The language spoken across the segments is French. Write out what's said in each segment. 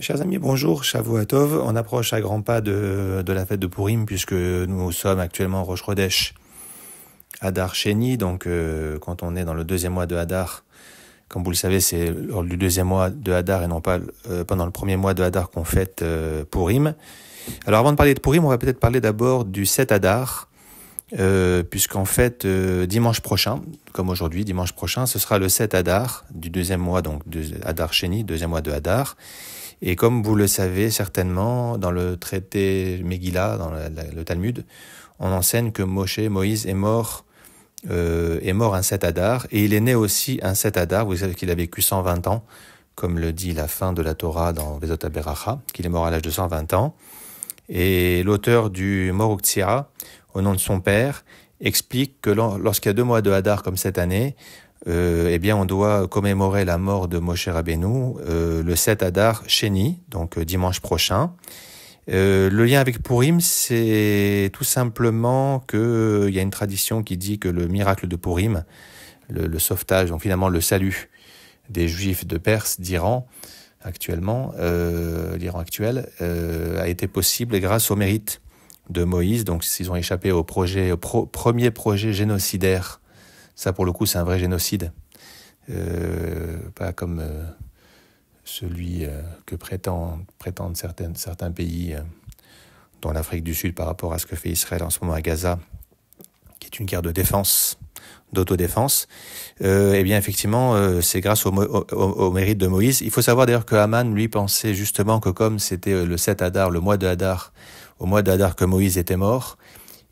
Chers amis, bonjour, Shavua Tov. On approche à grands pas de la fête de Purim puisque nous sommes actuellement Rosh Chodesh Hadar Sheni. Donc quand on est dans le deuxième mois de Hadar, comme vous le savez, c'est lors du deuxième mois de Hadar et non pas pendant le premier mois de Hadar qu'on fête Purim. Alors avant de parler de Purim, on va peut-être parler d'abord du 7 Hadar, puisqu'en fait dimanche prochain, comme aujourd'hui, dimanche prochain, ce sera le 7 Hadar du deuxième mois, donc de Hadar Sheni, deuxième mois de Hadar. Et comme vous le savez certainement, dans le traité Megillah, dans le Talmud, on enseigne que Moïse est mort un 7 Hadar, et il est né aussi un 7 Hadar. Vous savez qu'il a vécu 120 ans, comme le dit la fin de la Torah dans Vezot HaBeracha, qu'il est mort à l'âge de 120 ans. Et l'auteur du Mor U'Ktsira, au nom de son père, explique que lorsqu'il y a 2 mois de Hadar comme cette année, eh bien, on doit commémorer la mort de Moshe Rabbeinu le 7 Hadar Sheni, donc dimanche prochain. Le lien avec Purim, c'est tout simplement qu'il y a une tradition qui dit que le miracle de Purim, le sauvetage, donc finalement le salut des Juifs de Perse, d'Iran, actuellement, l'Iran actuel, a été possible grâce au mérite de Moïse. Donc, s'ils ont échappé au premier projet génocidaire. Ça, pour le coup, c'est un vrai génocide. Pas comme celui que prétendent certains pays, dont l'Afrique du Sud, par rapport à ce que fait Israël en ce moment à Gaza, qui est une guerre de défense, d'autodéfense. Eh bien, effectivement, c'est grâce au mérite de Moïse. Il faut savoir d'ailleurs que Haman, lui, pensait justement que comme c'était le 7 Hadar, le mois de Hadar, au mois de Hadar que Moïse était mort,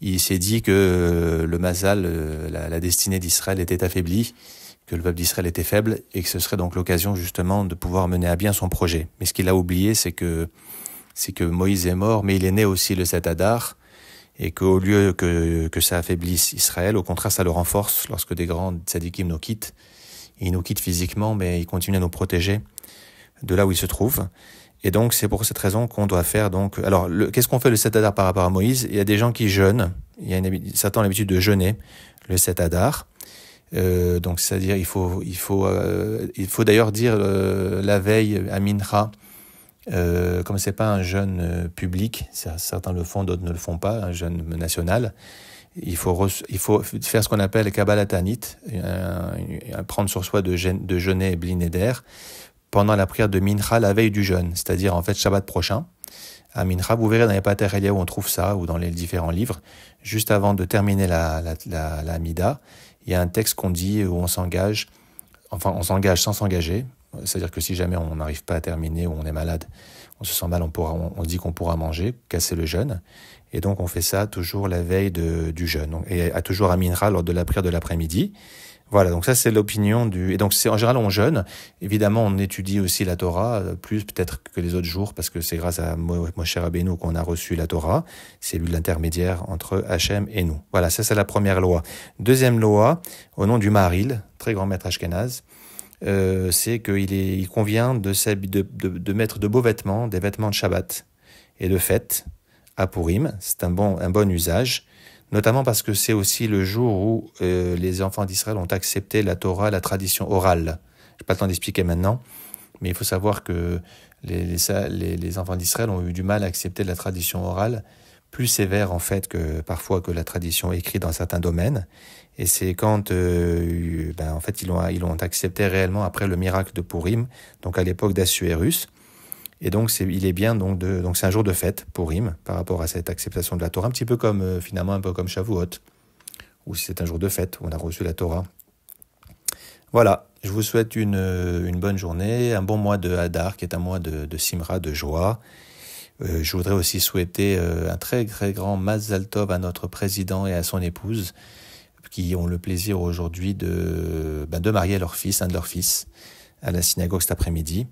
il s'est dit que le Mazal, la destinée d'Israël était affaiblie, que le peuple d'Israël était faible, et que ce serait donc l'occasion justement de pouvoir mener à bien son projet. Mais ce qu'il a oublié, c'est que Moïse est mort, mais il est né aussi le 7 Hadar, et qu'au lieu que ça affaiblisse Israël, au contraire, ça le renforce lorsque des grands tzadikim nous quittent. Ils nous quittent physiquement, mais ils continuent à nous protéger de là où ils se trouvent. Et donc, c'est pour cette raison qu'on doit faire donc. Alors, qu'est-ce qu'on fait le 7 Hadar par rapport à Moïse? Il y a des gens qui jeûnent. Certains ont l'habitude de jeûner le 7 Hadar. Donc, c'est-à-dire, il faut d'ailleurs dire la veille à Mincha. Comme c'est pas un jeûne public, certains le font, d'autres ne le font pas, un jeûne national. Il faut faire ce qu'on appelle Kabbalat Tanit, prendre sur soi de jeûner Bli Neder pendant la prière de Mincha, la veille du jeûne, c'est-à-dire en fait Shabbat prochain. À Mincha, vous verrez dans les Pater Eliyahu où on trouve ça, ou dans les différents livres, juste avant de terminer la Mida, il y a un texte qu'on dit où on s'engage sans s'engager, c'est-à-dire que si jamais on n'arrive pas à terminer ou on est malade, on se sent mal, on dit qu'on pourra manger, casser le jeûne, et donc on fait ça toujours la veille du jeûne, et toujours à Mincha lors de la prière de l'après-midi. Voilà, donc ça c'est l'opinion et donc c'est en général on jeûne. Évidemment, on étudie aussi la Torah plus peut-être que les autres jours parce que c'est grâce à Moshe Rabbeinu qu'on a reçu la Torah. C'est lui l'intermédiaire entre Hachem et nous. Voilà, ça c'est la première loi. Deuxième loi, au nom du Maharil, très grand maître ashkénaze, c'est qu'il convient de mettre de beaux vêtements, des vêtements de Shabbat et de fête à Purim. C'est un bon usage. Notamment parce que c'est aussi le jour où les enfants d'Israël ont accepté la Torah, la tradition orale. Je n'ai pas le temps d'expliquer maintenant, mais il faut savoir que les enfants d'Israël ont eu du mal à accepter la tradition orale, plus sévère en fait que parfois que la tradition écrite dans certains domaines. Et c'est quand en fait ils l'ont accepté réellement après le miracle de Purim, donc à l'époque d'Assuérus. Et donc, il est bien, donc c'est un jour de fête, Purim, par rapport à cette acceptation de la Torah, un petit peu comme, finalement, un peu comme Shavuot, où c'est un jour de fête, où on a reçu la Torah. Voilà, je vous souhaite une bonne journée, un bon mois de Hadar, qui est un mois de Simra, de joie. Je voudrais aussi souhaiter un très, très grand Mazal Tov à notre président et à son épouse, qui ont le plaisir aujourd'hui de marier leur fils, un de leurs fils, à la synagogue cet après-midi.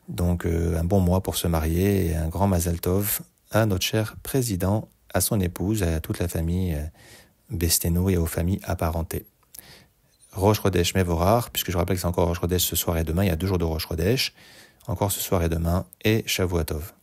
Donc, un bon mois pour se marier et un grand Mazal Tov à notre cher président, à son épouse, à toute la famille Besteno et aux familles apparentées. Rosh Chodesh Mevorar, puisque je rappelle que c'est encore Rosh Chodesh ce soir et demain, il y a 2 jours de Rosh Chodesh, encore ce soir et demain, et Shavua Tov.